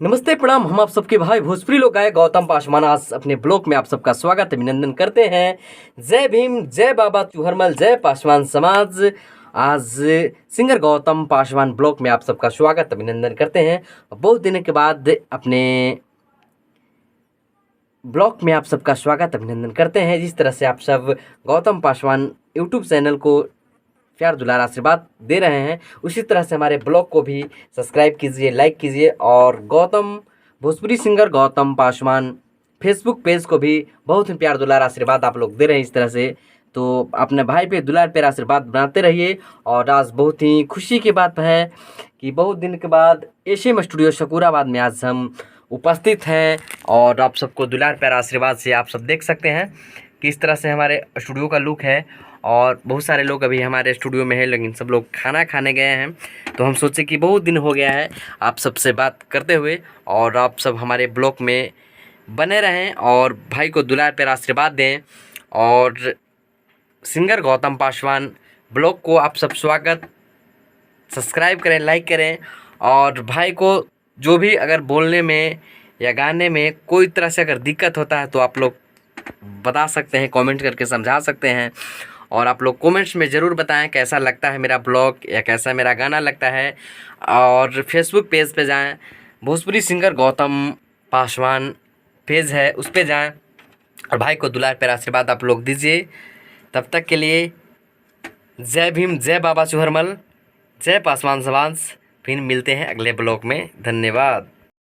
नमस्ते प्रणाम। हम आप सबके भाई भोजपुरी लोग गायक गौतम पासवान आज अपने ब्लॉग में आप सबका स्वागत अभिनंदन करते हैं। जय भीम, जय बाबा चूहरमल, जय पासवान समाज। आज सिंगर गौतम पासवान ब्लॉग में आप सबका स्वागत अभिनंदन करते हैं। बहुत दिनों के बाद अपने ब्लॉग में आप सबका स्वागत अभिनंदन करते हैं। जिस तरह से आप सब गौतम पासवान यूट्यूब चैनल को प्यार दुलार आशीर्वाद दे रहे हैं, उसी तरह से हमारे ब्लॉग को भी सब्सक्राइब कीजिए, लाइक कीजिए और Gautam Bhojpuri singer Gautam Paswan Facebook page को भी बहुत ही प्यार दुलार आशीर्वाद आप लोग दे रहे हैं। इस तरह से तो अपने भाई पे दुलार प्यार आशीर्वाद बनाते रहिए। और आज बहुत ही खुशी की बात है कि बहुत दिन के बाद एशियम स्टूडियो शकुराबाद में आज हम उपस्थित हैं और आप सबको दुलार प्यार आशीर्वाद से आप सब देख सकते हैं कि इस तरह से हमारे स्टूडियो का लुक है। और बहुत सारे लोग अभी हमारे स्टूडियो में हैं, लेकिन सब लोग खाना खाने गए हैं। तो हम सोचे कि बहुत दिन हो गया है आप सबसे बात करते हुए, और आप सब हमारे ब्लॉग में बने रहें और भाई को दुलार प्यार आशीर्वाद दें। और सिंगर गौतम पासवान ब्लॉग को आप सब स्वागत, सब्सक्राइब करें, लाइक करें। और भाई को जो भी अगर बोलने में या गाने में कोई तरह से अगर दिक्कत होता है तो आप लोग बता सकते हैं, कमेंट करके समझा सकते हैं। और आप लोग कमेंट्स में ज़रूर बताएं कैसा लगता है मेरा ब्लॉग या कैसा मेरा गाना लगता है। और फेसबुक पेज पे जाएं, भोजपुरी सिंगर गौतम पासवान पेज है, उस पे जाएं और भाई को दुलार प्यार आशीर्वाद आप लोग दीजिए। तब तक के लिए जय भीम, जय बाबा चूहरमल, जय पासवान समाज। फिर मिलते हैं अगले ब्लॉग में। धन्यवाद।